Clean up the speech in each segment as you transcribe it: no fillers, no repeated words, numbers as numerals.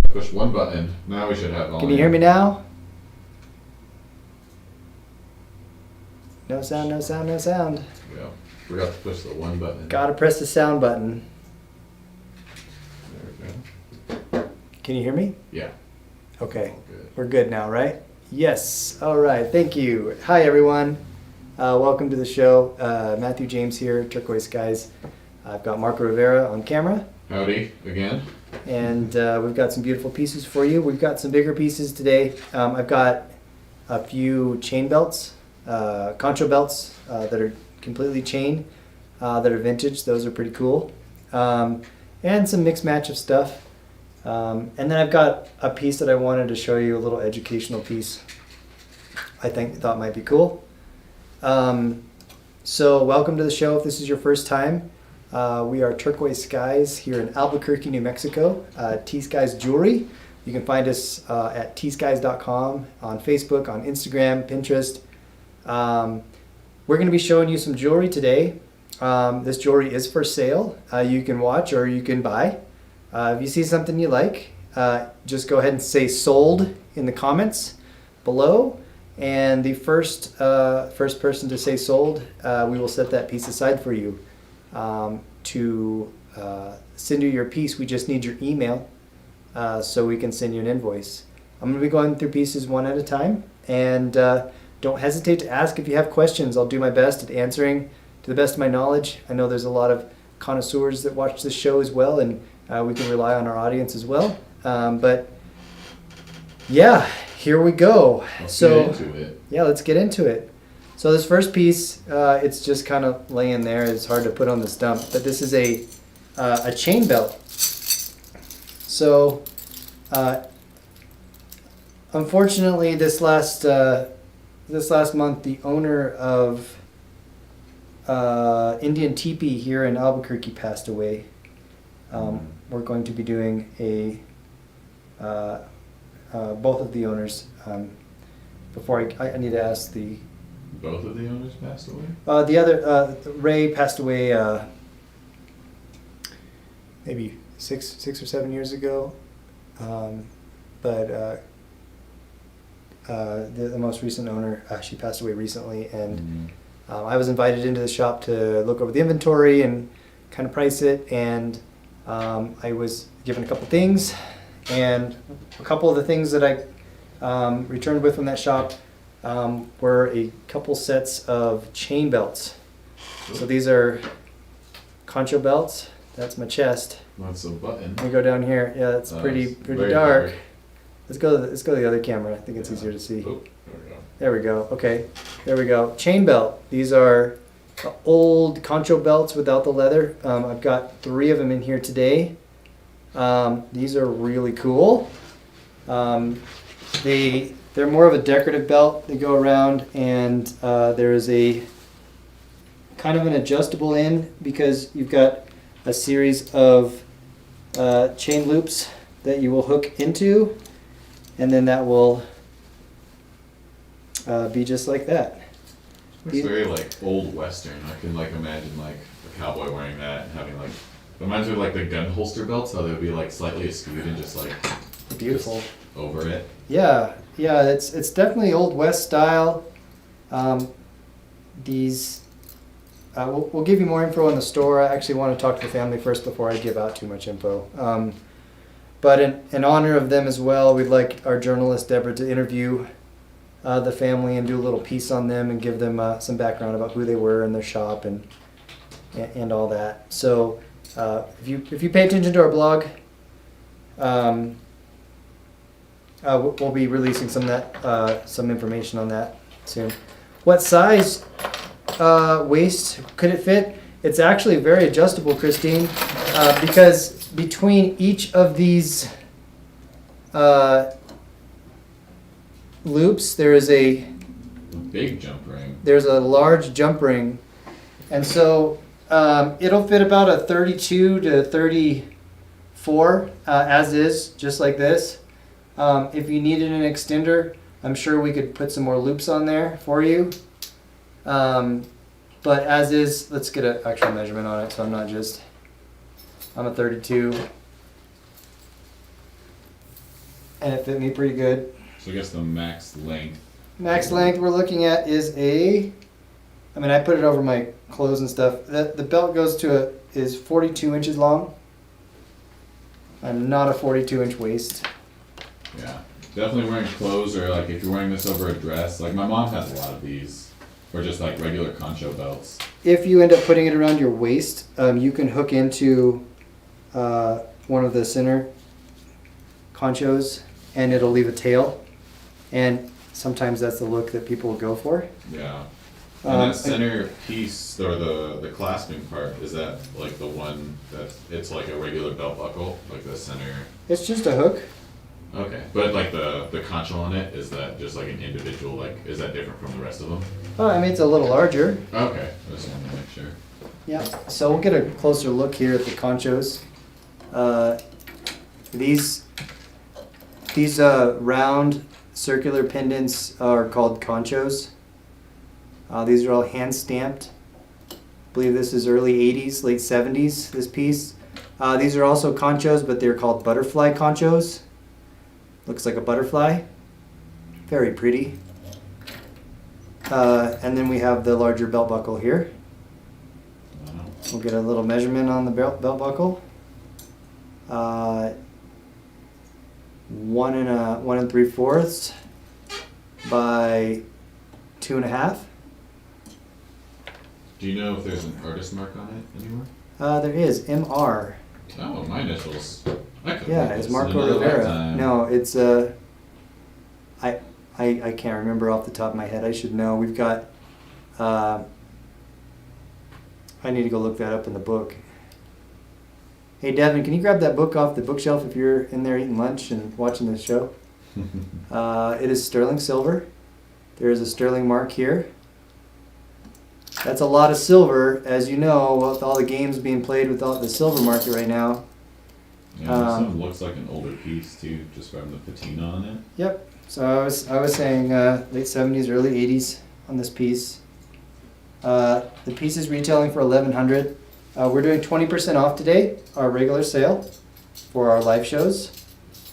Push one button. Now we should have volume. Can you hear me now? No sound, no sound, no sound. Yeah. We have to push the one button. Gotta press the sound button. There we go. Can you hear me? Yeah. Okay. All good. We're good now, right? Yes. All right. Thank you. Hi, everyone. Welcome to the show. Matthew James here, TSkies. I've got Marco Rivera on camera. Howdy again. And we've got some beautiful pieces for you. We've got some bigger pieces today. I've got a few chain belts, Concho Belts that are completely chain, that are vintage. Those are pretty cool. And some mixed match of stuff. And then I've got a piece that I wanted to show you, a little educational piece I thought might be cool. So welcome to the show if this is your first time. We are TSkies here in Albuquerque, New Mexico. T.Skies Jewelry. You can find us at TSkies.com, on Facebook, on Instagram, Pinterest. We're going to be showing you some jewelry today. This jewelry is for sale. You can watch or you can buy. If you see something you like, just go ahead and say sold in the comments below. And the first person to say sold, we will set that piece aside for you. To send you your piece, we just need your email so we can send you an invoice. I'm going to be going through pieces one at a time, and don't hesitate to ask if you have questions. I'll do my best at answering to the best of my knowledge. I know there's a lot of connoisseurs that watch this show as well, and we can rely on our audience as well. But yeah, here we go. Let's get into it. Yeah, let's get into it. So this first piece, it's just kind of laying there. It's hard to put on the stump, but this is a chain belt. So, unfortunately, this last month, the owner of Indian Teepee here in Albuquerque passed away. We're going to be doing both of the owners. Before I need to ask the. Both of the owners passed away? The other, Ray passed away maybe six or 7 years ago. But the most recent owner, she passed away recently. And I was invited into the shop to look over the inventory and kind of price it. And I was given a couple things. And a couple of the things that I returned with from that shop were a couple sets of chain belts. So these are Concho Belts. That's my chest. That's a button. Let me go down here. Yeah, it's pretty dark. Dark. Let's go to the other camera. I think it's easier to see. Oh, There we go. Okay, there we go. Chain belt. These are old Concho Belts without the leather. I've got 3 of them in here today. These are really cool. They're more of a decorative belt. They go around, and there is a kind of an adjustable end because you've got a series of chain loops that you will hook into, and then that will be just like that. It's very like old Western. I can like imagine like a cowboy wearing that and having like, it reminds me of like the gun holster belts, how they'd be like slightly askewed and just like Beautiful. just over it. Yeah, it's definitely Old West style. These, we'll give you more info in the store. I actually want to talk to the family first before I give out too much info. But in honor of them as well, we'd like our journalist Deborah to interview the family and do a little piece on them and give them some background about who they were in their shop and all that. So if you pay attention to our blog, we'll be releasing some information on that soon. What size waist could it fit? It's actually very adjustable, Christine, because between each of these loops, there is a big jump ring. There's a large jump ring, and so it'll fit about a 32 to 34 as is, just like this. If you needed an extender, I'm sure we could put some more loops on there for you. But as is, let's get an actual measurement on it so I'm a 32. and it fit me pretty good. So I guess the max length. Max length we're looking at is I put it over my clothes and stuff. The belt is 42 inches long. I'm not a 42-inch waist. Yeah. Definitely wearing clothes, or like if you're wearing this over a dress. Like my mom has a lot of these. Or just like regular Concho belts. If you end up putting it around your waist, you can hook into one of the center Conchos and it'll leave a tail. And sometimes that's the look that people will go for. Yeah. And that center piece, or the clasping part, is that like the one that it's like a regular belt buckle, like the center? It's just a hook. Okay, but like the concho on it, is that just like an individual, like, is that different from the rest of them? Oh, I mean, it's a little larger. Okay, I just wanted to make sure. Yeah, so we'll get a closer look here at the Conchos. These round circular pendants are called Conchos. These are all hand stamped. I believe this is early 80s, late 70s, this piece. These are also Conchos, but they're called butterfly Conchos. Looks like a butterfly. Very pretty. And then we have the larger belt buckle here. Wow. We'll get a little measurement on the belt buckle. 1 3/4 by 2.5. Do you know if there's an artist mark on it anywhere? There is MR. Oh, my initials. Yeah, it's Marco Rivera. No, it's I can't remember off the top of my head. I should know. We've got I need to go look that up in the book. Hey Devin, can you grab that book off the bookshelf if you're in there eating lunch and watching the show? It is sterling silver. There is a sterling mark here. That's a lot of silver, as you know, with all the games being played with all the silver market right now. Yeah, this one looks like an older piece too, just from the patina on it. Yep. So I was saying late 70s, early 80s on this piece. The piece is retailing for $1,100. We're doing 20% off today, our regular sale for our live shows.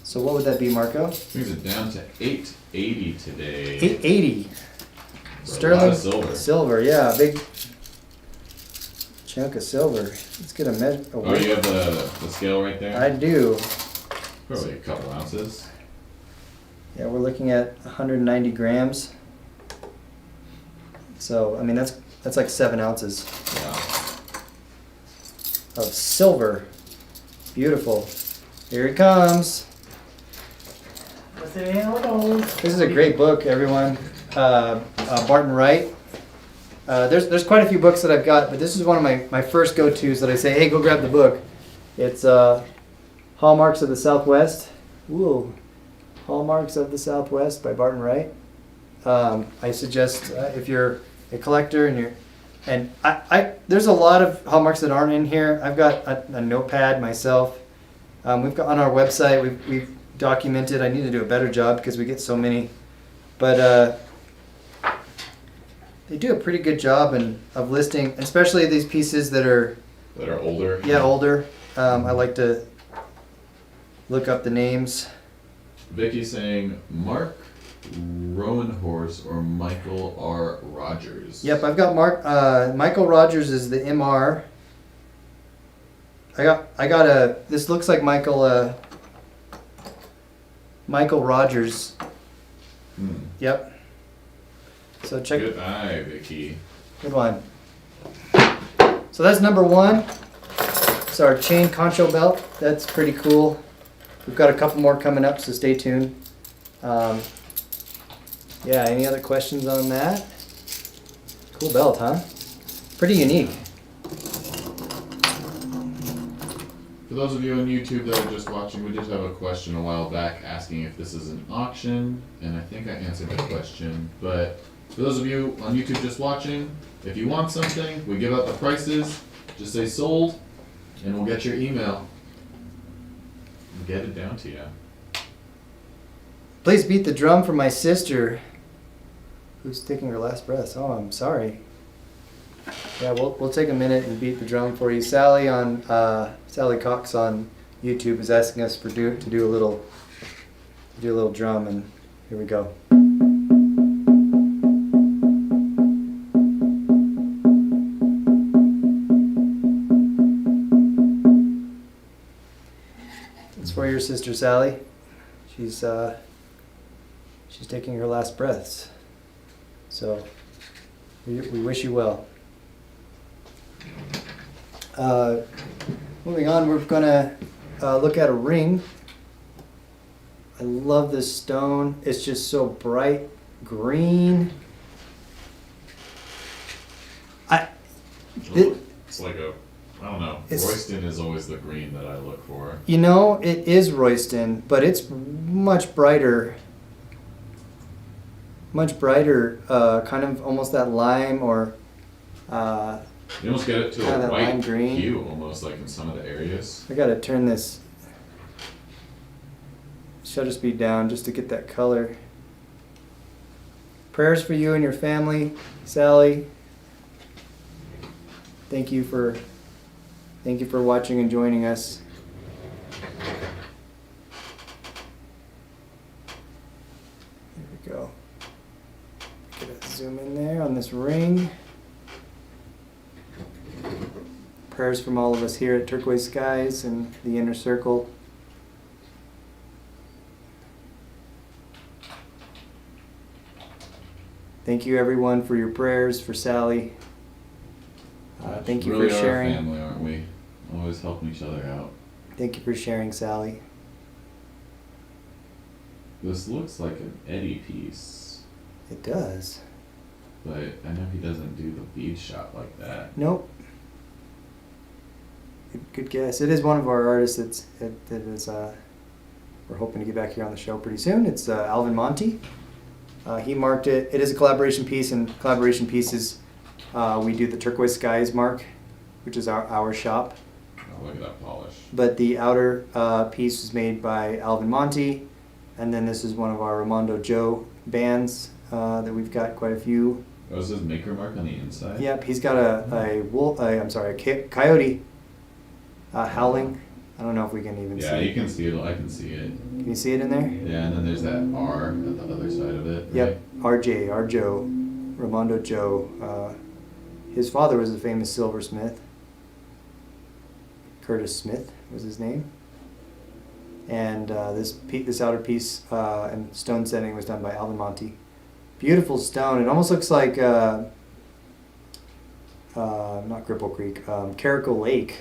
So what would that be, Marco? Brings it down to $880 today. $880. Sterling silver, yeah, a big chunk of silver. Let's get a measure. Oh, you have the scale right there? I do. Probably a couple ounces. Yeah, we're looking at 190 grams. So, I mean, that's like 7 ounces Yeah. of silver. Beautiful. Here it comes. This is a great book, everyone. Barton Wright. There's quite a few books that I've got, but this is one of my first go-tos that I say, hey, go grab the book. It's Hallmarks of the Southwest. Whoa. Hallmarks of the Southwest by Barton Wright. I suggest if you're a collector and there's a lot of Hallmarks that aren't in here. I've got a notepad myself. We've got on our website, we've documented. I need to do a better job because we get so many. But they do a pretty good job of listing, especially these pieces that are older. Yeah, older. I like to look up the names. Vicky's saying Mark Rowanhorse or Michael R. Rogers. Yep, I've got Michael Rogers is the MR. I got this looks like Michael Rogers. Yep. So check. Good eye, Vicky. Good one. So that's number 1. It's our chain Concho belt. That's pretty cool. We've got a couple more coming up, so stay tuned. Yeah, any other questions on that? Cool belt, huh? Pretty unique. For those of you on YouTube that are just watching, we did have a question a while back asking if this is an auction, and I think I answered the question. But for those of you on YouTube just watching, if you want something, we give out the prices. Just say sold, and we'll get your email. And get it down to you. Please beat the drum for my sister, who's taking her last breath. Oh, I'm sorry. Yeah, we'll take a minute and beat the drum for you. Sally Cox on YouTube is asking us to do a little Do a little drum, and here we go. It's for your sister Sally. She's taking her last breaths. So we wish you well. Moving on, we're gonna look at a ring. I love this stone. It's just so bright green. It's like a, I don't know. It's- Royston is always the green that I look for. You know, it is Royston, but it's much brighter. Much brighter, kind of almost that lime or You almost get it to Kinda a that lime white green. hue, almost like in some of the areas. I gotta turn this shutter speed down just to get that color. Prayers for you and your family, Sally. Thank you for watching and joining us. There we go. Get a zoom in there on this ring. Prayers from all of us here at Turquoise Skies and the Inner Circle. Thank you, everyone, for your prayers for Sally. Thank you really for are sharing. a family, aren't we? Always helping each other out. Thank you for sharing, Sally. This looks like an Eddie piece, It does. but I know he doesn't do the bead shot like that. Nope. Good guess. It is one of our artists that is. We're hoping to get back here on the show pretty soon. It's Alvin Monty. He marked it. It is a collaboration piece, and collaboration pieces, we do the Turquoise Skies mark, which is our shop. Oh, look at that polish. But the outer piece was made by Alvin Monty, and then this is one of our Ramondo Joe bands that we've got quite a few. Oh, is his maker mark on the inside? Yep, he's got a coyote howling. I don't know if we can even see Yeah, it. you can see it. I can see it. Can you see it in there? Yeah, and then there's that R at the other side of it. Yep, RJ, our Joe, Ramondo Joe. His father was a famous silversmith. Curtis Smith was his name. And this outer piece and stone setting was done by Alvin Monty. Beautiful stone. It almost looks like not Cripple Creek, Caracal Lake,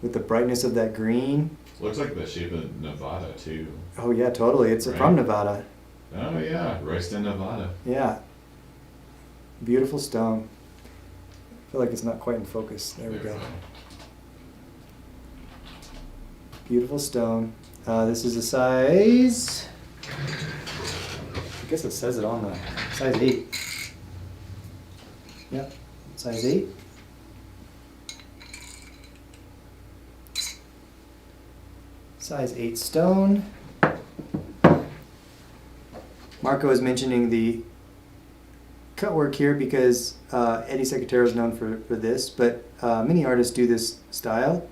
with the brightness of that green. Looks like the shape of Nevada too. Oh yeah, totally. It's Right. from Nevada. Oh yeah, Royston, Nevada. Yeah. Beautiful stone. I feel like it's not quite in focus. There we go. Beautiful stone. This is a size, I guess it says it on the, size 8. Yep, size 8. Size 8 stone. Marco is mentioning the cut work here because Eddie Secretero is known for this, but many artists do this style.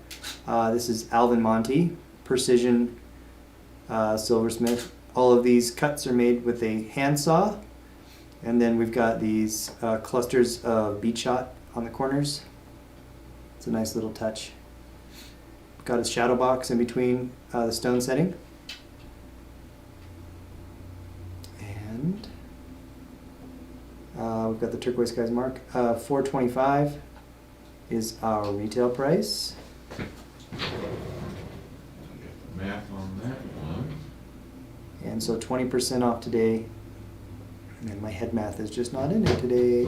This is Alvin Monty, precision silversmith. All of these cuts are made with a handsaw, and then we've got these clusters of bead shot on the corners. It's a nice little touch. Got a shadow box in between the stone setting. And we've got the Turquoise Skies mark. $4.25 is our retail price. Get the math on that one. And so 20% off today. And my head math is just not in it today.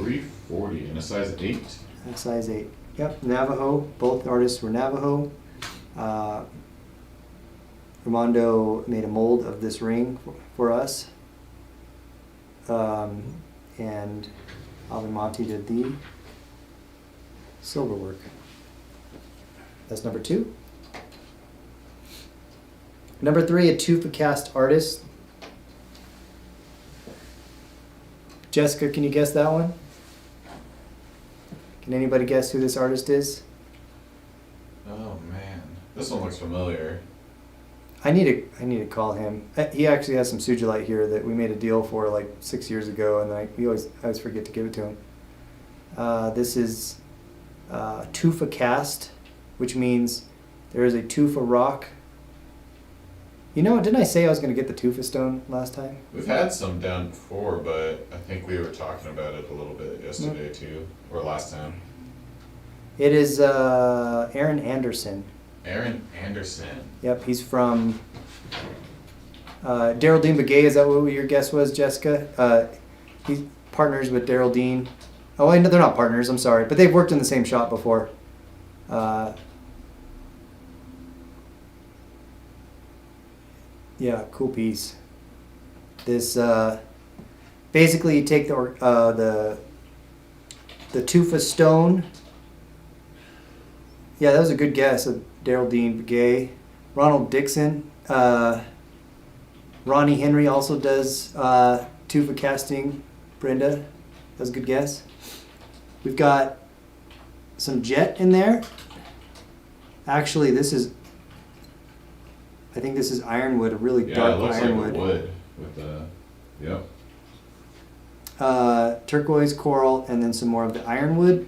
$340 and a size 8. Size 8. Yep, Navajo. Both artists were Navajo. Ramondo made a mold of this ring for us. And Alvin Monty did the silver work. That's number 2. Number 3, a Tufa cast artist. Jessica, can you guess that one? Can anybody guess who this artist is? Oh man, this one looks familiar. I need to call him. He actually has some Sujolite here that we made a deal for like 6 years ago, and I always forget to give it to him. This is tufa cast, which means there is a tufa rock. You know, didn't I say I was going to get the tufa stone last time? We've had some down before, but I think we were talking about it a little bit yesterday too, or last time. It is Aaron Anderson. Aaron Anderson. Yep, he's from Daryl Dean Begay. Is that what your guess was, Jessica? He's partners with Daryl Dean. Oh, I know they're not partners. I'm sorry, but they've worked in the same shop before. Yeah, cool piece. This basically you take the tufa stone. Yeah, that was a good guess of Daryl Dean Begay. Ronald Dixon. Ronnie Henry also does tufa casting. Brenda, that was a good guess. We've got some jet in there. Actually, I think this is ironwood, a really dark ironwood. Yeah, it looks like wood with the, turquoise, coral, and then some more of the ironwood.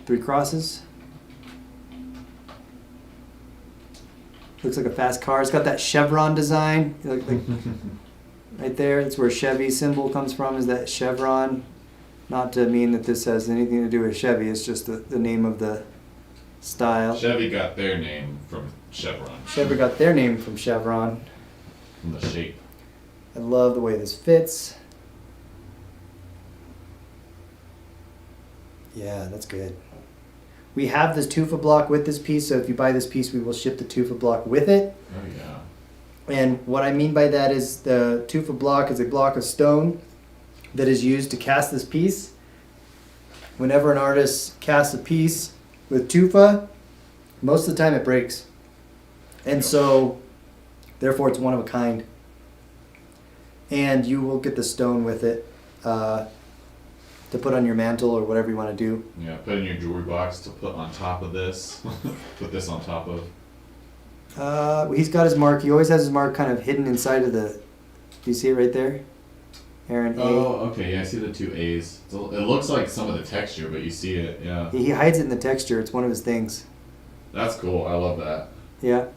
3 crosses. Looks like a fast car. It's got that chevron design. Like right there, that's where Chevy symbol comes from, is that chevron. Not to mean that this has anything to do with Chevy, it's just the name of the style. Chevy got their name from chevron. Chevy got their name from chevron. From the shape. I love the way this fits. Yeah, that's good. We have this tufa block with this piece, so if you buy this piece, we will ship the tufa block with it. Oh yeah. And what I mean by that is the tufa block is a block of stone that is used to cast this piece. Whenever an artist casts a piece with tufa, most of the time it breaks. And so, therefore it's one of a kind. And you will get the stone with it to put on your mantle or whatever you want to do. Yeah, put in your jewelry box to put on top of this. Put this on top of. He's got his mark. He always has his mark kind of hidden inside of the... Do you see it right there? Aaron A. Oh, okay. Yeah, I see the 2 A's. It looks like some of the texture, but you see it. Yeah. He hides it in the texture. It's one of his things. That's cool. I love that. Yeah.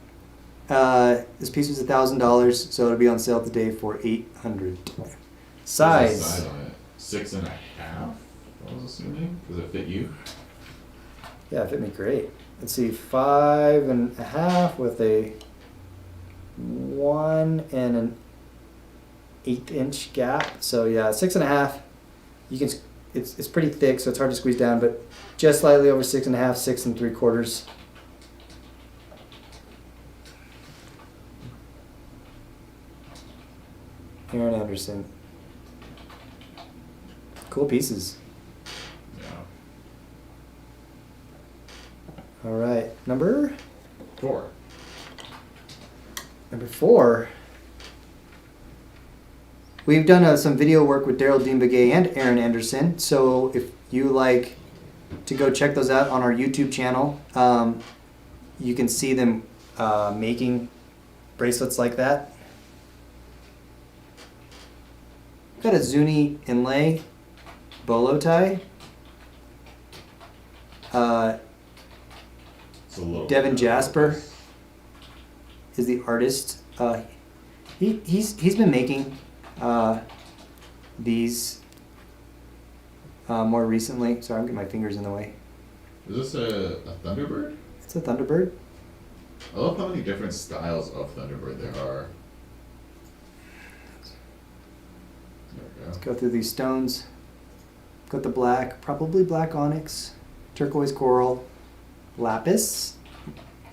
This piece was $1,000, so it'll be on sale today for $800. Size. Size on it. 6.5. I was assuming. Does it fit you? Yeah, it fit me great. Let's see, 5.5 with a 1 and an 1/8 gap. So yeah, 6.5. You can. It's pretty thick, so it's hard to squeeze down, but just slightly over 6.5, 6 3/4. Aaron Anderson. Cool pieces. Yeah. All right, number 4. Number 4. We've done some video work with Daryl Dean Begay and Aaron Anderson. So if you like to go check those out on our YouTube channel, you can see them making bracelets like that. Got a Zuni inlay bolo tie. Devin Jasper is the artist. He's been making these more recently. Sorry, I'm getting my fingers in the way. Is this a Thunderbird? It's a Thunderbird. I love how many different styles of Thunderbird there are. There we go. Let's go through these stones. Got the black, probably black onyx, turquoise coral, lapis.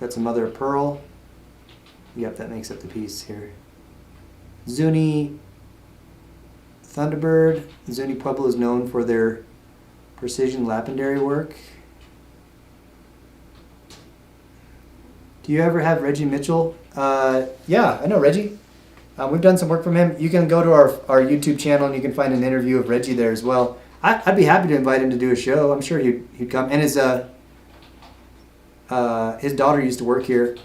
Got some mother of pearl. Yep, that makes up the piece here. Zuni Thunderbird. Zuni Pueblo is known for their precision lapidary work. Do you ever have Reggie Mitchell? Yeah, I know Reggie. We've done some work from him. You can go to our YouTube channel and you can find an interview of Reggie there as well. I'd be happy to invite him to do a show. I'm sure he'd come. And his daughter used to work here.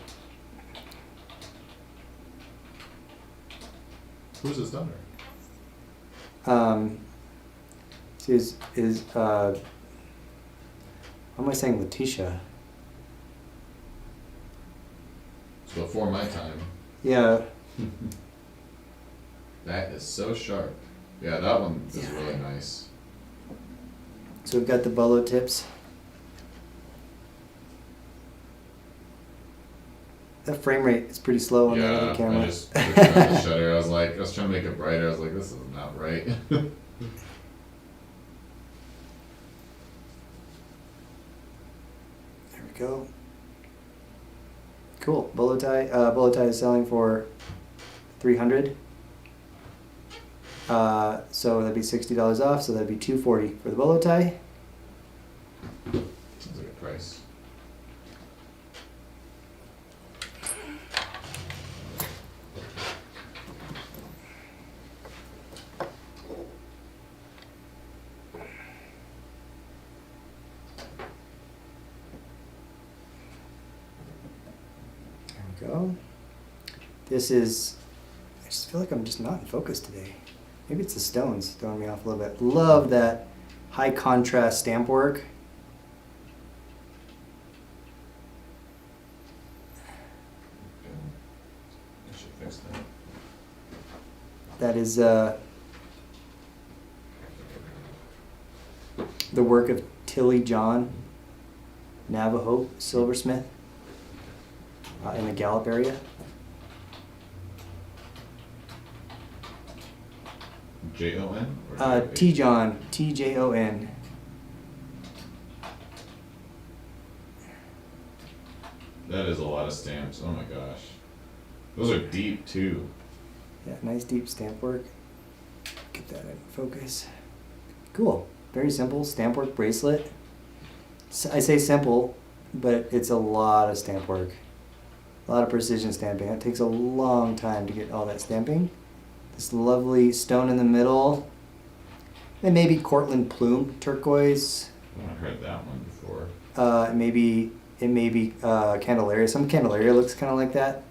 Who's his daughter? How am I saying Letitia? It's before my time. Yeah. That is so sharp. Yeah, that one is really nice. So we've got the bolo tips. That frame rate is pretty slow on the other camera. I just turned the shutter. I was trying to make it brighter. I was like, this is not right. There we go. Cool. Bolo tie. Bolo tie is selling for $300. So that'd be $60 off. So that'd be $240 for the bolo tie. Sounds like a price. There we go. This is. I just feel like I'm just not in focus today. Maybe it's the stones throwing me off a little bit. Love that high contrast stamp work. I should fix that. That is the work of Tilly John, Navajo silversmith in the Gallup area. Jon? T. John, Tjon. That is a lot of stamps. Oh my gosh. Those are deep too. Yeah, nice deep stamp work. Get that in focus. Cool. Very simple stamp work bracelet. I say simple, but it's a lot of stamp work. A lot of precision stamping. It takes a long time to get all that stamping. This lovely stone in the middle. And maybe Cortland plume turquoise. Oh, I heard that one before. It may be Candelaria. Some Candelaria looks kind of like that.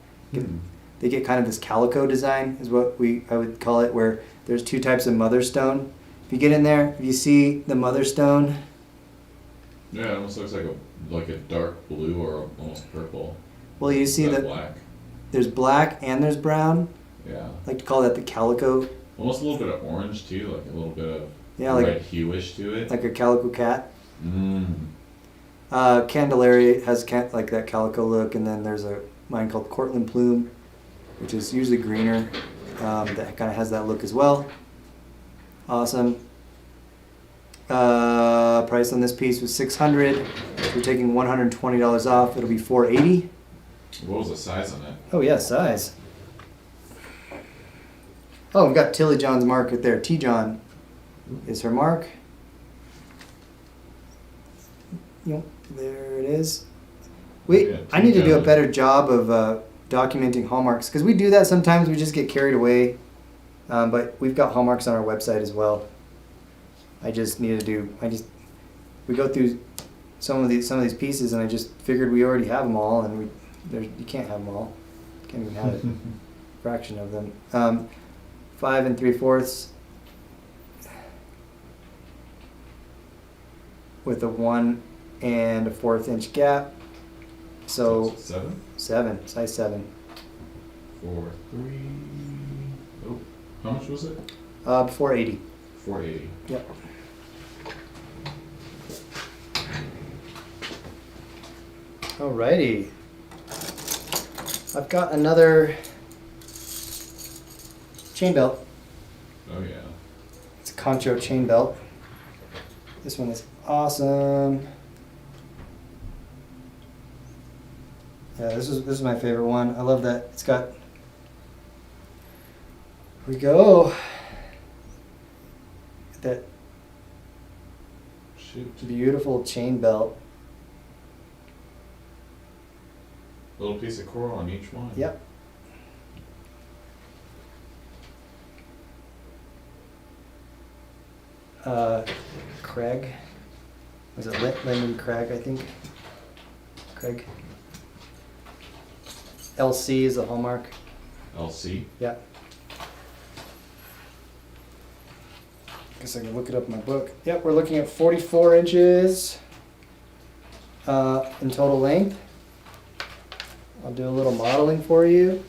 They get kind of this calico design is what I would call it, where there's two types of mother stone. If you get in there, if you see the mother stone. Yeah, it almost looks like a dark blue or almost purple. Well, you see that black. There's black and there's brown. Yeah. I like to call that the calico. Almost a little bit of orange too, like a little bit of like red hueish to it. Like a calico cat. Mm. Candelaria has like that calico look, and then there's a mine called Cortland plume, which is usually greener. That kind of has that look as well. Awesome. Price on this piece was $600. We're taking $120 off. It'll be $480. What was the size on it? Oh yeah, size. Oh, we've got Tilly John's mark right there. T. John is her mark. Yep, there it is. I need to do a better job of documenting hallmarks, because we do that sometimes. We just get carried away. But we've got hallmarks on our website as well. We go through some of these pieces, and I just figured we already have them all, and you can't have them all. Can't even have a fraction of them. 5 3/4 with a 1 1/4 inch gap. So 7? Size 7. 4, 3. Oh, how much was it? $480. 480. Yep. Alrighty. I've got another chain belt. Oh yeah. It's a Concho chain belt. This one is awesome. Yeah, this is my favorite one. I love that it's got. Here we go. That beautiful chain belt. Little piece of coral on each one. Yep. Craig. Was it Lyndon Craig, I think? Craig. LC is the hallmark. LC? Yep. Guess I can look it up in my book. Yep, we're looking at 44 inches in total length. I'll do a little modeling for you.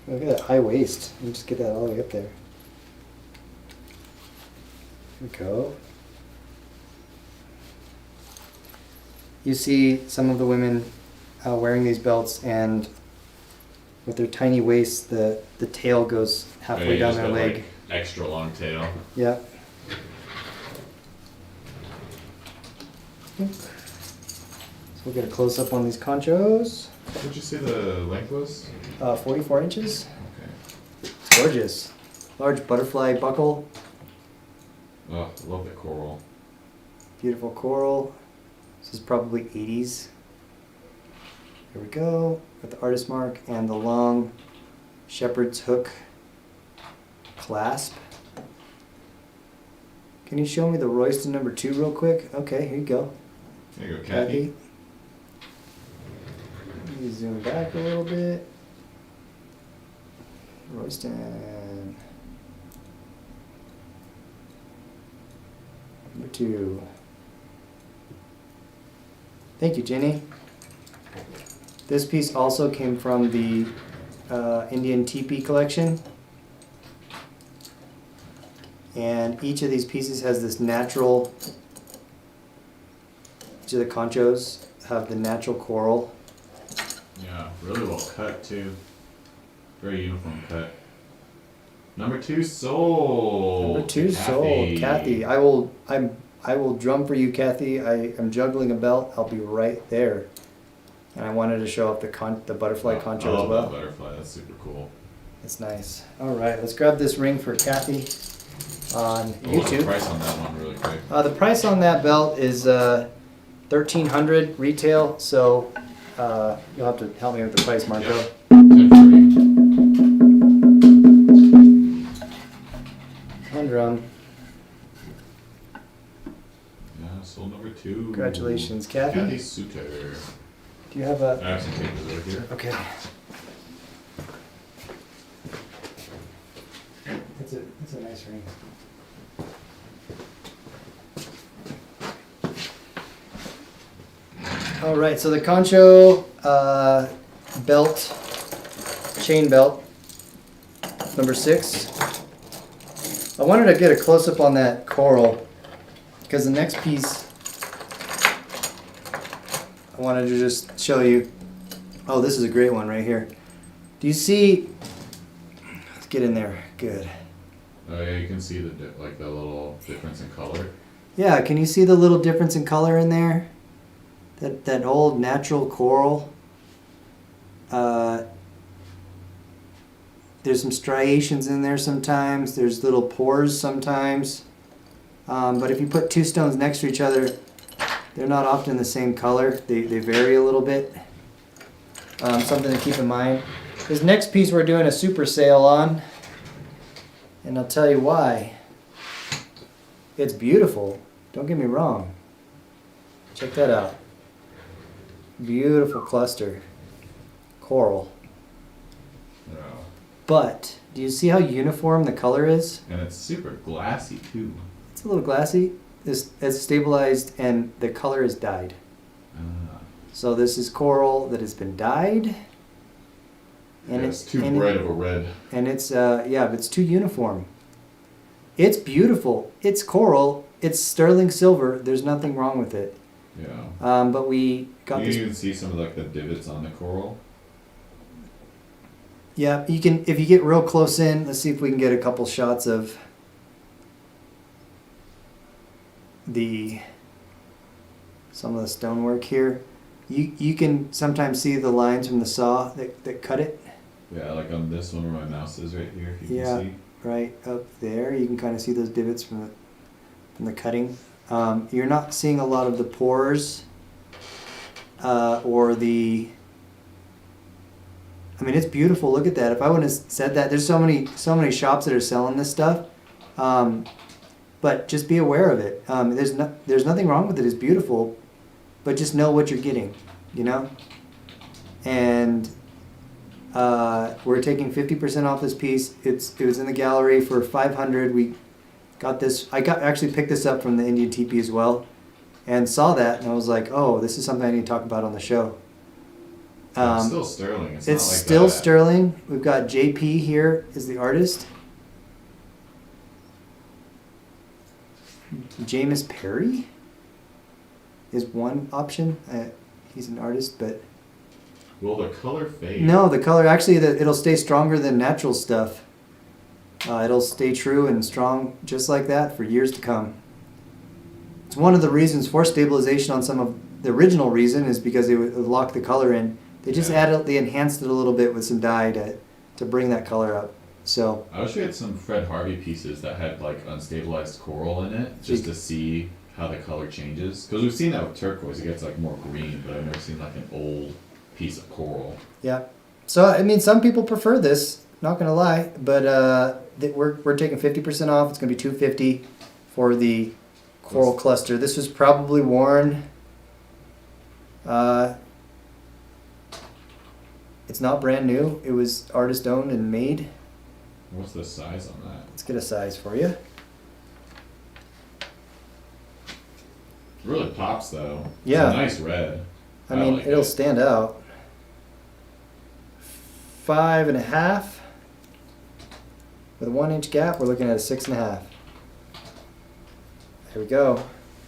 Look at that high waist. Let me just get that all the way up there. There we go. You see some of the women wearing these belts, and with their tiny waists, the tail goes halfway down their leg. Like, extra long tail. Yeah. So we'll get a close up on these conchos. What did you say the length was? 44 inches. Okay. It's gorgeous. Large butterfly buckle. Oh, I love the coral. Beautiful coral. This is probably 80s. Here we go. Got the artist mark and the long shepherd's hook clasp. Can you show me the Royston number 2 real quick? Okay, here you go. There you go, Kathy. Let me zoom back a little bit. Royston. Number 2. Thank you, Jenny. This piece also came from the Indian teepee collection. And each of these pieces has this natural, each of the conchos have the natural coral. Yeah, really well cut too. Very uniform cut. Number 2 sold. Number 2 sold. Kathy, I will drum for you, Kathy. I am juggling a belt. I'll be right there. And I wanted to show off the butterfly concho as well. That butterfly, that's super cool. It's nice. All right, let's grab this ring for Kathy on YouTube. What's the price on that one, really quick? The price on that belt is $1,300 retail. So you'll have to help me with the price, Marco. Yep. 10 for you. On drum. Yeah, sold number 2. Congratulations, Kathy. Kathy Suter. Do you have a? I have some papers over here. Okay. It's a nice ring. All right, so the Concho belt, chain belt, number 6. I wanted to get a close-up on that coral because the next piece I wanted to just show you. Oh, this is a great one right here. Do you see? Let's get in there. Good. Oh yeah, you can see the little difference in color. Yeah, can you see the little difference in color in there? That old natural coral. There's some striations in there sometimes. There's little pores sometimes. But if you put 2 stones next to each other, they're not often the same color. They vary a little bit. Something to keep in mind. This next piece we're doing a super sale on, and I'll tell you why. It's beautiful. Don't get me wrong. Check that out. Beautiful cluster. Coral. Yeah. But, do you see how uniform the color is? And it's super glassy too. It's a little glassy. It's stabilized and the color is dyed. So this is coral that has been dyed. And it's too bright of a red. And it's, yeah, but it's too uniform. It's beautiful. It's coral. It's sterling silver. There's nothing wrong with it. Yeah. But we got this. You can see some of the divots on the coral. Yeah, you can, if you get real close in, let's see if we can get a couple shots of some of the stonework here. You can sometimes see the lines from the saw that cut it. Yeah, like on this one where my mouse is right here, if you Yeah, can see. right up there. You can kind of see those divots from the cutting. You're not seeing a lot of the pores or the. I mean, it's beautiful. Look at that. If I wouldn't have said that, there's so many shops that are selling this stuff. But just be aware of it. There's nothing wrong with it. It's beautiful, but just know what you're getting, you know. And We're taking 50% off this piece. It was in the gallery for $500. We got this. Actually picked this up from the Indian Teepee as well, and saw that, and I was like, oh, this is something I need to talk about on the show. It's still sterling. It's not like still that. sterling. We've got JP here is the artist. Jameis Perry is one option. He's an artist, but Will the color fade? no, the color actually it'll stay stronger than natural stuff. It'll stay true and strong just like that for years to come. It's one of the reasons for stabilization on some of the original reason is because they would lock the color in. They just they enhanced it a little bit with some dye to bring that color up. So I wish we had some Fred Harvey pieces that had like unstabilized coral in it, just to see how the color changes. Because we've seen that with turquoise, it gets like more green, but I've never seen like an old piece of coral. yeah. So I mean, some people prefer this. Not gonna lie, but we're taking 50% off. It's gonna be $250 for the coral cluster. This was probably worn. It's not brand new. It was artist owned and made. What's the size on that? Let's get a size for you. It really pops though. Yeah. It's a nice red. I mean, like it'll it. stand out. 5.5 with a 1 inch gap. We're looking at a 6.5. There we go.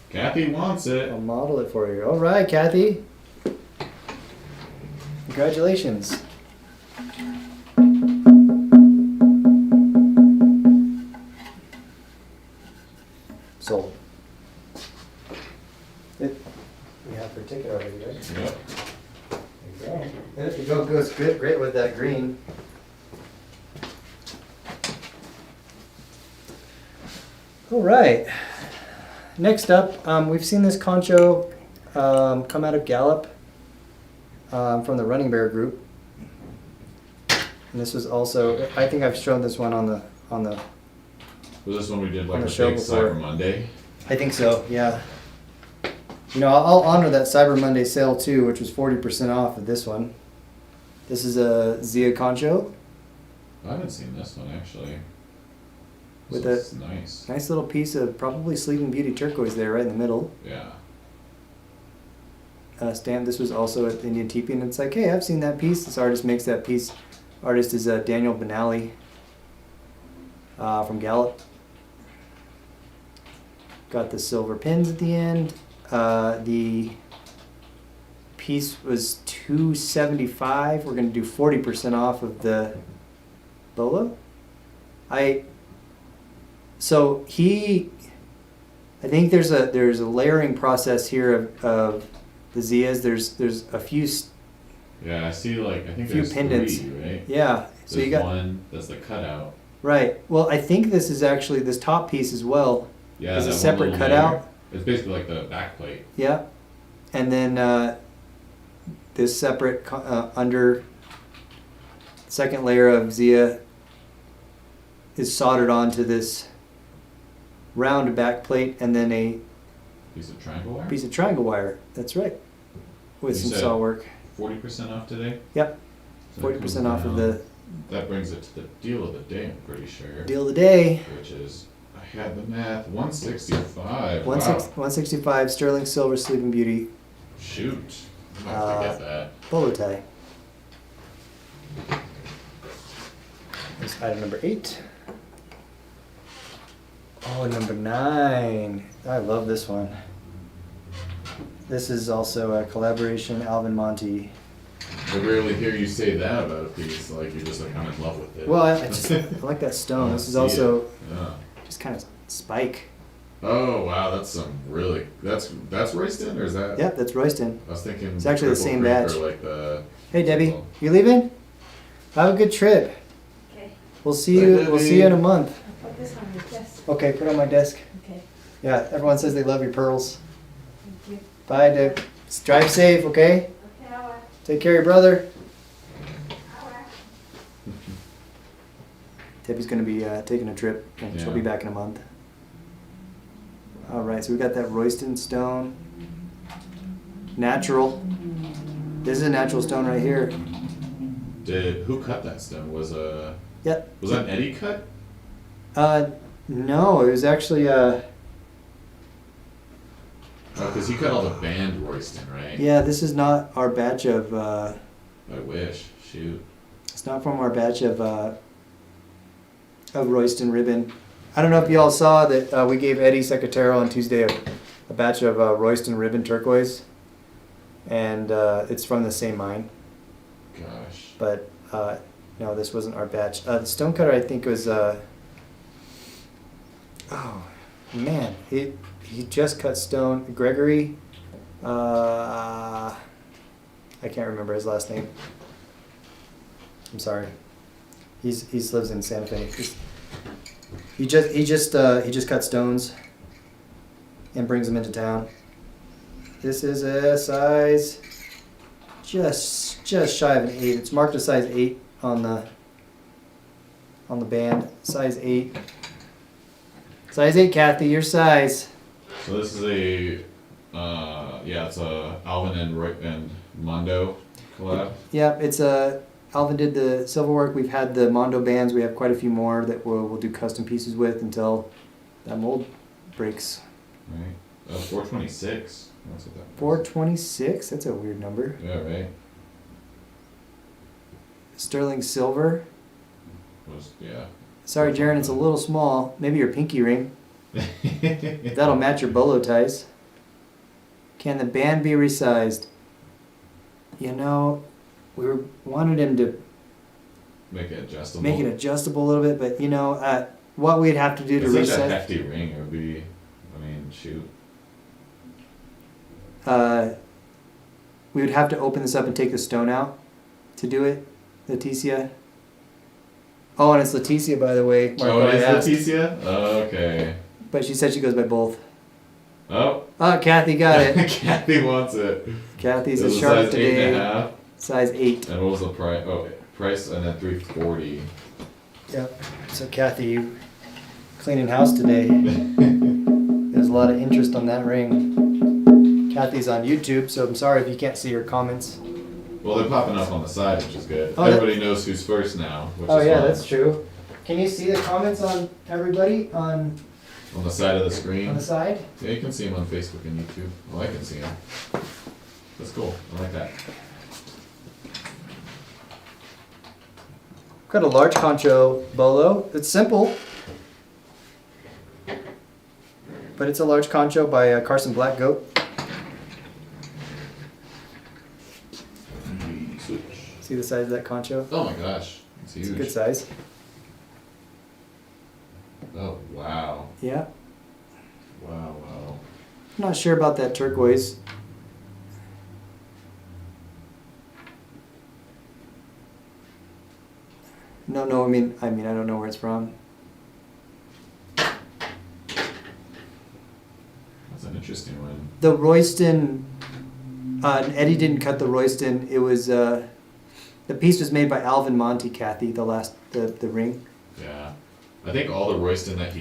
Kathy wants it. I'll model it for you. All right, Kathy. Congratulations. Sold. We have her ticket already, right? Yep. There you go. It goes great with that green. All right. Next up, we've seen this Concho come out of Gallup from the Running Bear group, and this was also. I think I've shown this one on the. Was this when we did On like the a show big before. Cyber Monday? I think so. Yeah. You know, I'll honor that Cyber Monday sale too, which was 40% off of this one. This is a Zia Concho. I haven't seen this one actually. With This looks nice. Nice little piece of probably Sleeping Beauty turquoise there, right in the middle. Yeah. Stamp. This was also at Indian Teepee, and it's like, hey, I've seen that piece. This artist makes that piece. Artist is Daniel Benally from Gallup. Got the silver pins at the end. The piece was $275. We're gonna do 40% off of the bolo. I think there's a layering process here of the Zias. There's a few. Yeah, I see like, I think Few there's pendants. 3, right? Yeah. So There's you got one that's the cutout. right. Well, I think this is actually this top piece as well. Yeah, Is a that one separate little cutout. layer. It's basically like the back plate. Yeah, and then this separate under second layer of Zia is soldered onto this round back plate, and then a Piece of triangle wire? piece of triangle wire. That's right, with You some said saw work. 40% off today? Yep, So that 40% comes off of down. the That brings it to the deal of the day, I'm pretty sure. deal of the day. Which is, I had the math, 165. Wow. 165 sterling silver Sleeping Beauty Shoot. I might forget that. bolo tie. That's item number 8. Oh, number 9. I love this one. This is also a collaboration, Alvin Monti. I rarely hear you say that about a piece, like you're just like, I'm in love with it. Well, I just I like that stone. This is See also it. Yeah. just kind of spike. Oh wow, that's some really, that's Royston, or is that? Yep, that's Royston. I was thinking. It's actually the Triple same Creek batch. or like the. Hey Debbie, you leaving? Have a good trip. Okay, We'll see Bye, you. We'll see you in a Debbie. month. I'll put this on your desk. Okay, put it on my desk. Okay, Yeah, everyone says they love your pearls. thank you. Bye, Deb. Drive safe, okay? Okay, I'll, Take care of your brother. I'll, Debbie's gonna be taking a trip, and she'll Yeah. be back in a month. All right, so we got that Royston stone. Natural. This is a natural stone right here. Who cut that stone? Was Yeah. was that an Eddie cut? No, it was actually Oh, because he cut all the band Royston, right? yeah. This is not our batch of. I wish. Shoot. It's not from our batch of Royston ribbon. I don't know if you all saw that we gave Eddie Secretero on Tuesday a batch of Royston ribbon turquoise, and it's from the same mine. Gosh. But no, this wasn't our batch. The stonecutter, I think, was. Oh man, he just cut stone. Gregory. I can't remember his last name. I'm sorry. He lives in Santa Fe. He just cut stones and brings them into town. This is a size just shy of an 8. It's marked a size 8 on the band. Size 8. Size 8, Kathy, your size. So this is a it's a Alvin and Mondo collab. Yep, it's a Alvin did the silver work. We've had the Mondo bands. We have quite a few more that we'll do custom pieces with until that mold breaks. Right. 426. That's what that was. 426. That's a weird number. Yeah, right. Sterling silver. Yeah. Sorry, Jaron, it's a little small. Maybe your pinky ring. That'll match your bolo ties. Can the band be resized? You know, wanted him to Make it adjustable. make it adjustable a little bit, but you know, what we'd have to do to It's such a resize. hefty ring. It would be. I mean, shoot. We would have to open this up and take the stone out to do it. Leticia. Oh, and it's Leticia, by the way. Oh, it Marco is asked. Leticia? Okay. But she said she goes by both. Oh. Oh, Kathy got it. Kathy wants it. Kathy's It a was a sharp size today. 8.5. Size 8. And what was the price? Oh, price and then 340. Yep. So Kathy, you cleaning house today. There's a lot of interest on that ring. Kathy's on YouTube, so I'm sorry if you can't see her comments. Well, they're popping up on the side, which is good. Oh, Everybody knows who's first now, which Oh is yeah, fun. that's true. Can you see the comments on everybody on On the side of the screen. the side? Yeah, you can see them on Facebook and YouTube. Well, I can see them. That's cool. I like that. Got a large Concho bolo. It's simple, but it's a large Concho by Carson Black Goat. Switch. See the size of that Concho? Oh my gosh. It's huge. It's a good size. Oh, wow. Yeah. Wow, wow. I'm not sure about that turquoise. No, I mean, I don't know where it's from. That's an interesting one. The Royston, Eddie didn't cut the Royston. It was, the piece was made by Alvin Monty, Kathy, the ring. Yeah. I think all the Royston that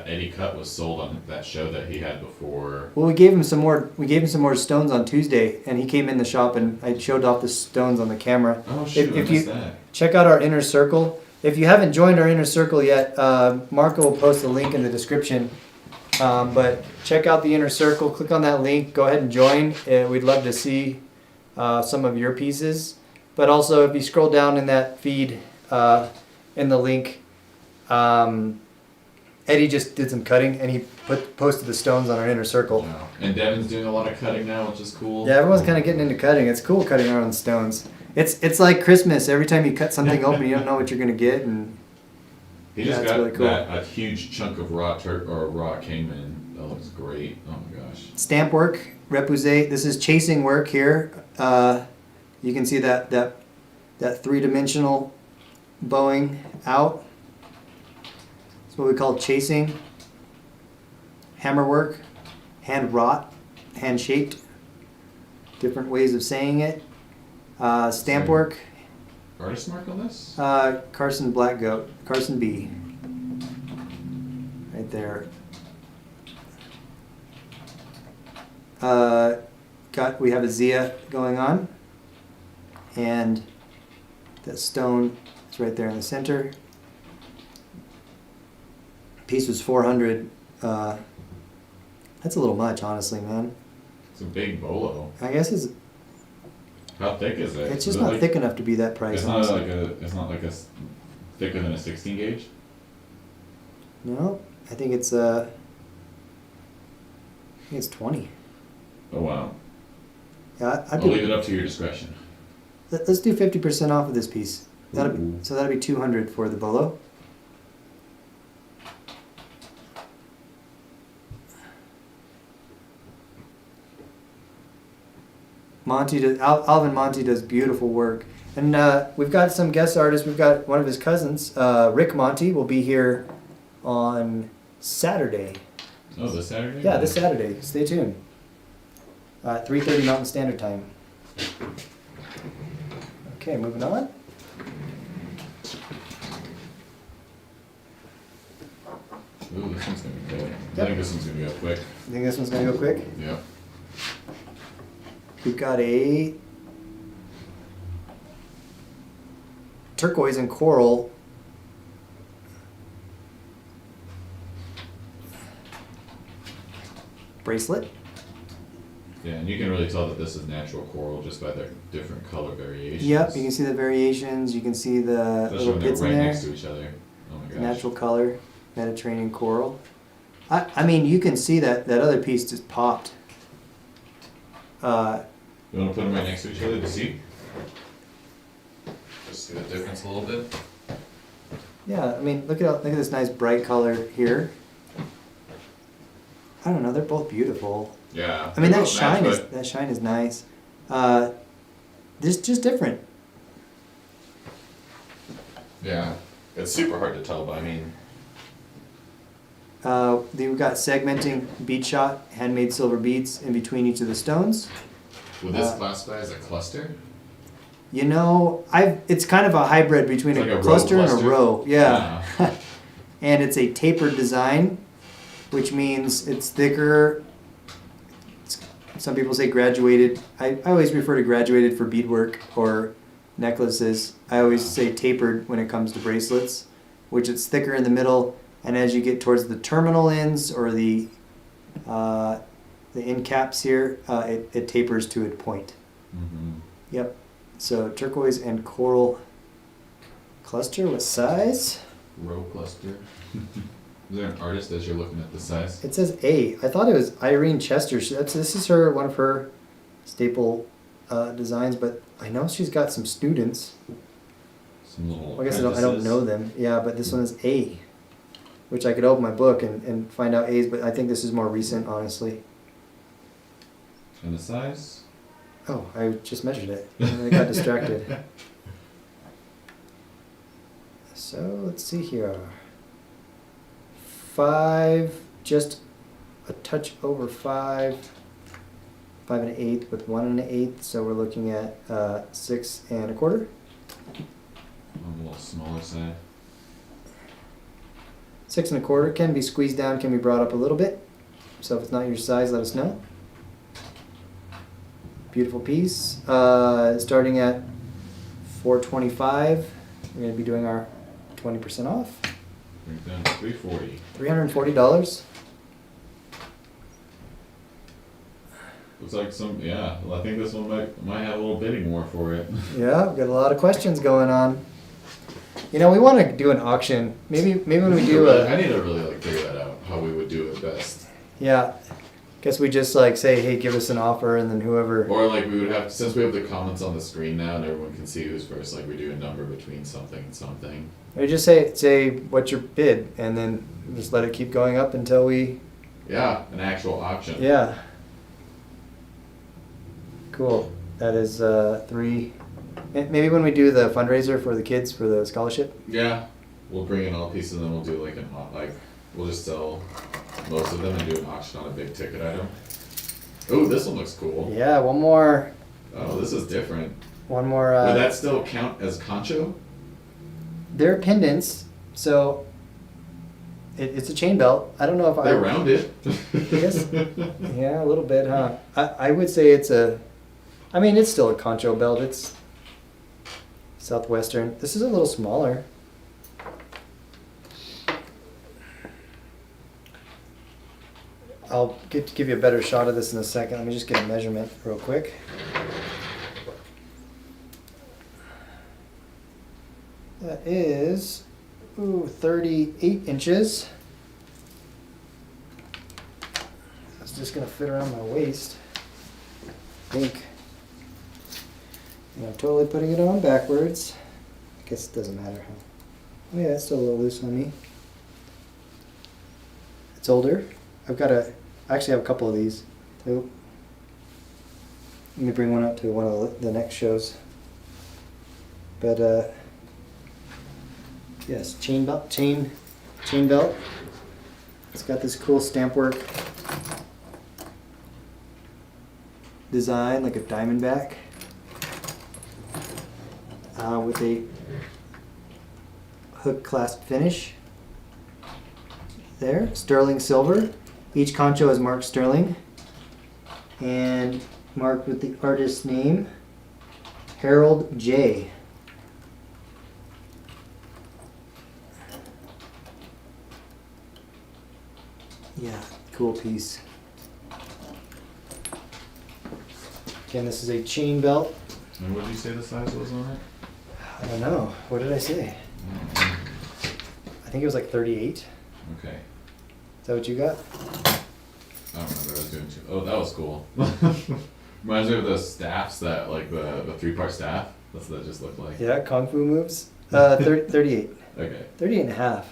Eddie cut was sold on that show that he had before. Well, we gave him some more stones on Tuesday, and he came in the shop, and I showed off the stones on the camera. Oh shoot, I missed that. Check out our inner circle. If you haven't joined our inner circle yet, Marco will post a link in the description. But check out the inner circle. Click on that link. Go ahead and join. We'd love to see some of your pieces. But also, if you scroll down in that feed in the link, Eddie just did some cutting, and he posted the stones on our inner circle. Wow. And Devin's doing a lot of cutting now, which is cool. Yeah, everyone's kind of getting into cutting. It's cool cutting our own stones. It's like Christmas. Every time you cut something open, you don't know what you're gonna get, and He just that's got really cool. a huge chunk of raw Cayman. That looks great. Oh my gosh. stamp work, repoussé. This is chasing work here. You can see that three-dimensional bowing out. It's what we call chasing. Hammer work, hand wrought, hand shaped. Different ways of saying it. Stamp Same. work. Artist mark on this? Carson Black Goat, Carson B. Right there. We have a Zia going on, and That stone is right there in the center. Piece was 400. That's a little much, honestly, man. It's a big bolo. I guess it's How thick is it? it's Is just it not like, thick enough to be that price. It's not honestly. like a. It's not like a thicker than a 16 gauge. No, I think it's 20. Oh wow. Yeah, I'd I'll leave it up to your discretion. Let's do 50% off of this piece. Ooh. So that'll be 200 for the bolo. Alvin Monty does beautiful work. And we've got some guest artists. We've got one of his cousins, Rick Monty, will be here on Saturday. Oh, this Saturday? Yeah, this Saturday. Stay tuned. 3:30 Mountain Standard Time. Okay, moving on. Ooh, this one's gonna be good. Yep. I think this one's gonna go quick. You think this one's gonna go quick? Yep. We've got a turquoise and coral bracelet. Yeah, and you can really tell that this is natural coral just by the different color variations. Yep, you can see the variations. You can see the Especially little when they're bits right in there. next to each other. Oh my gosh. Natural color, Mediterranean coral. I mean, you can see that other piece just popped. You want to put them right next to each other to see? Just see the difference a little bit. Yeah, I mean, look at this nice bright color here. I don't know, they're both beautiful. Yeah. I mean, they that both shine match, is but- that shine is nice. Just different. Yeah. It's super hard to tell, but I mean, We've got segmenting bead shot, handmade silver beads in between each of the stones. would this classify as a cluster? You know, it's kind of a hybrid between It's a like a row cluster and a cluster? row. Yeah. And it's a tapered design, which means it's thicker. Some people say graduated. I always refer to graduated for beadwork or necklaces. I always say tapered when it comes to bracelets, which it's thicker in the middle, and as you get towards the terminal ends or the end caps here, it tapers to a point. Mm-hmm. Yep. So turquoise and coral cluster. What size? Row cluster. Is there an artist as you're looking at the size? It says A. I thought it was Irene Chester. This is one of her staple designs, but I know she's got some students. Some little. Well, I guess I don't apprentices. know them. Yeah, but this one is A, which I could open my book and find out A's, but I think this is more recent, honestly. And the size? Oh, I just measured it. And I got distracted. So let's see here. 5, just a touch over 5. 5 1/8 with 1 1/8. So we're looking at 6 1/4. On the little smaller side. 6 1/4 can be squeezed down, can be brought up a little bit. So if it's not your size, let us know. Beautiful piece. Starting at $425. We're going to be doing our 20% off. Bring it down to $340. $340. Looks like some, yeah. Well, I think this one might have a little bidding war for it. Yeah, we've got a lot of questions going on. You know, we want to do an auction. Maybe when we do I a, need to really figure that out, how we would do it best. yeah, guess we just say, hey, give us an offer, and then whoever. Or we would have, since we have the comments on the screen now and everyone can see who's first, we do a number between something and something. Or just say what's your bid, and then just let it keep going up until we. Yeah, an actual auction. Yeah. Cool. That is 3. Maybe when we do the fundraiser for the kids for the scholarship. Yeah. We'll bring in all pieces and then we'll do we'll just sell most of them and do an auction on a big ticket item. Oh, this one looks cool. Yeah, one more. Oh, this is different. One more. Would that still count as concho? They're pendants, so it's a chain belt. I don't know if They're rounded. Yes. Yeah, a little bit, huh? I would say it's it's still a concho belt. Southwestern. This is a little smaller. I'll give you a better shot of this in a second. Let me just get a measurement real quick. That is 38 inches. That's just gonna fit around my waist, I think. And I'm totally putting it on backwards. I guess it doesn't matter how. Oh yeah, it's still a little loose on me. It's older. I actually have a couple of these too. Let me bring one up to one of the next shows. But yes, chain belt. It's got this cool stamp work design, like a diamondback, with a hook clasp finish. There, sterling silver. Each concho is marked sterling and marked with the artist's name, Harold J. Yeah, cool piece. Again, this is a chain belt. And what did you say the size was on it? I don't know. What did I say? I think it was like 38. Okay. Is that what you got? I don't remember. I was doing two. Oh, that was cool. Reminds me of the staffs that, like the 3-part staff. That's what that just looked like. Yeah, Kung Fu moves. 38. Okay. 38 and a half.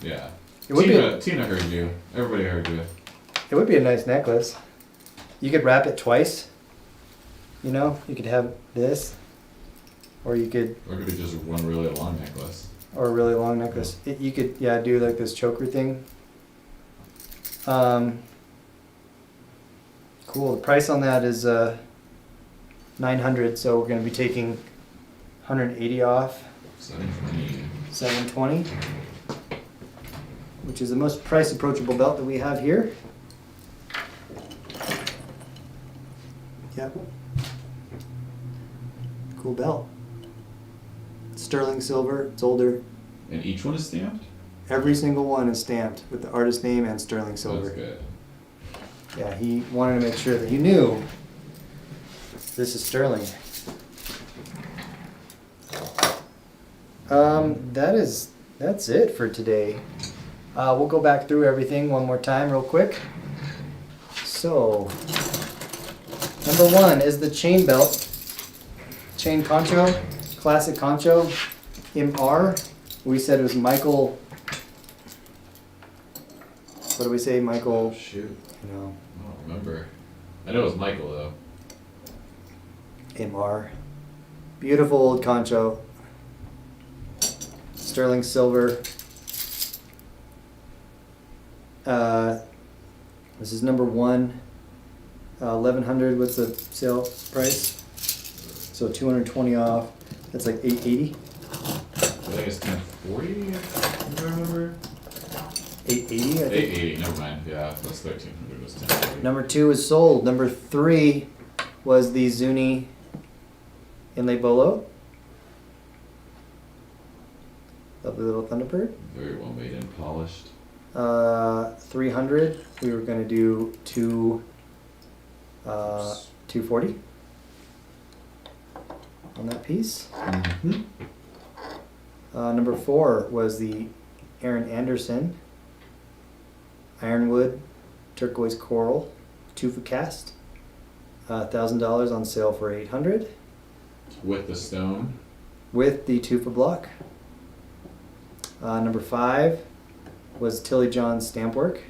Yeah. It would Tina heard you. Everybody heard you. It would be a nice necklace. You could wrap it twice. You know, you could have this, or you could, Or it could be just one really long necklace. or a really long necklace. You could, yeah, do like this choker thing. Cool. The price on that is $900. So we're going to be taking 180 off. 720. 720, which is the most price approachable belt that we have here. Yep. Cool belt. Sterling silver. It's older. And each one is stamped? Every single one is stamped with the artist name and sterling silver. That's good. Yeah, he wanted to make sure that you knew this is sterling. That's it for today. We'll go back through everything one more time real quick. So, number 1 is the chain belt. Chain concho, classic concho, MR. We said it was Michael. What do we say, Michael? Oh, shoot. No. I don't remember. I know it was Michael, though. MR. Beautiful old concho. Sterling silver. This is number 1. 1100. What's the sale price? So 220 off. That's like 880. I think it's 1040, if I remember. 880. I think. 880, never mind. Yeah, that's 1300. Was 1040. Number 2 is sold. Number 3 was the Zuni inlay bolo. Lovely little Thunderbird. Very well made and polished. 300. We were going to do 240 on that piece. Mm-hmm. Number 4 was the Aaron Anderson Ironwood Turquoise Coral Tufa cast. $1,000 on sale for $800 With the stone. with the Tufa block. Number 5 was Tilly John's stamp work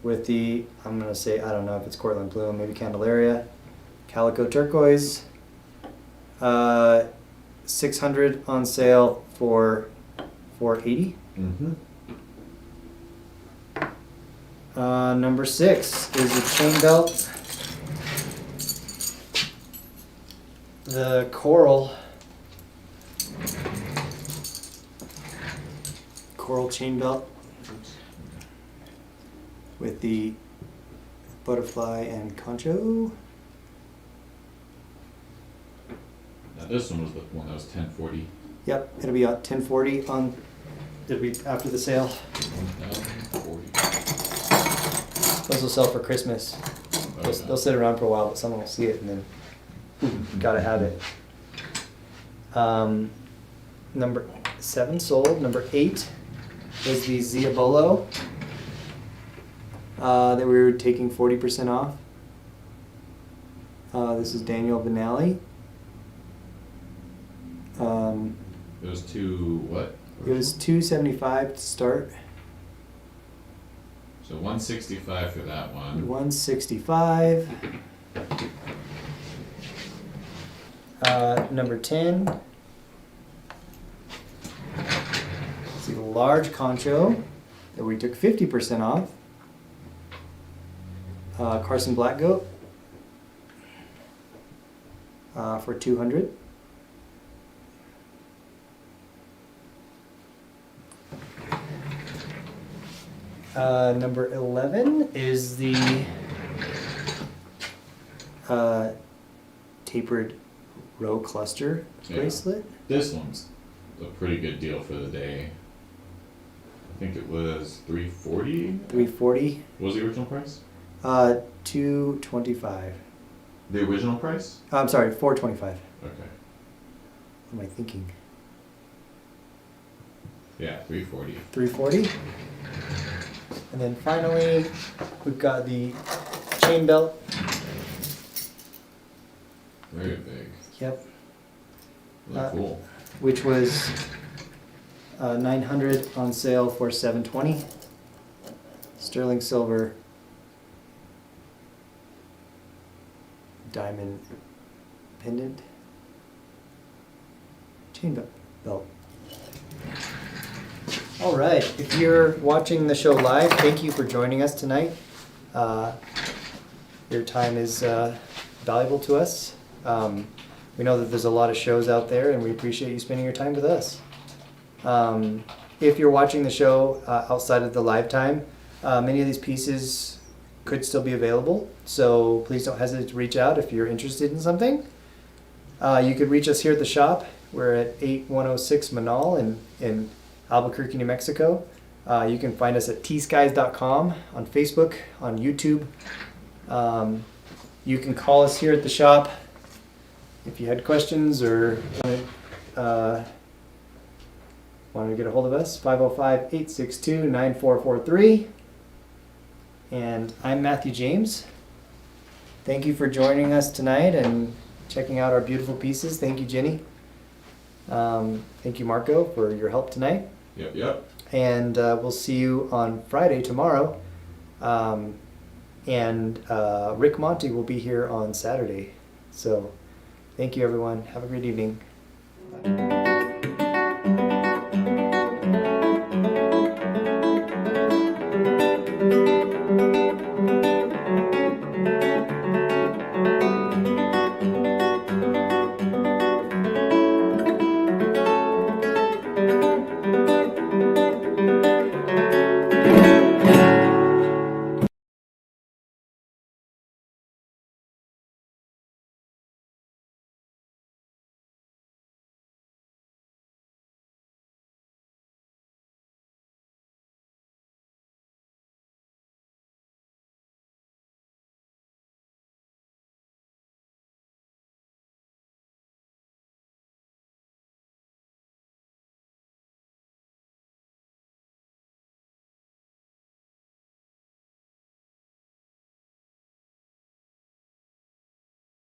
with the, I'm going to say, I don't know if it's Cortland Bloom, maybe Candelaria, Calico Turquoise. 600 on sale for $480. Mm-hmm. Number 6 is the chain belt. The coral chain belt with the butterfly, and concho. Now this one was the one that was 1040. Yep, it'll be at 1040 on. It'll be after the sale. 1040. Those will sell for Christmas. They'll sit around for a while, but someone will see it and then gotta have it. Number 7 sold. Number 8 was the Ziabolo that we were taking 40% off. This is Daniel Benally. It was two what? It was $275 to start. So 165 for that one. 165. Number 10. See the large concho that we took 50% off. Carson Black Goat for 200. Number 11 is the tapered row cluster bracelet. This one's a pretty good deal for the day. I think it was 340. 340. What was the original price? 225. The original price? I'm sorry, 425. Okay. What am I thinking? Yeah, 340. 340. And then finally, we've got the chain belt. Very big. Yep. Really cool. Which was 900 on sale for 720. Sterling silver. Diamond pendant. Chain belt. All right, if you're watching the show live, thank you for joining us tonight. Your time is valuable to us. We know that there's a lot of shows out there, and we appreciate you spending your time with us. If you're watching the show outside of the live time, many of these pieces could still be available, so please don't hesitate to reach out if you're interested in something. You could reach us here at the shop. We're at 8106 Manal in Albuquerque, New Mexico. You can find us at TSkies.com, on Facebook, on YouTube. You can call us here at the shop if you had questions or wanted to get a hold of us. 505-862-9443. And I'm Matthew James. Thank you for joining us tonight and checking out our beautiful pieces. Thank you, Jenny. Thank you, Marco, for your help tonight. Yep. And we'll see you on Friday tomorrow. And Rick Monty will be here on Saturday. So thank you, everyone. Have a great evening. Bye.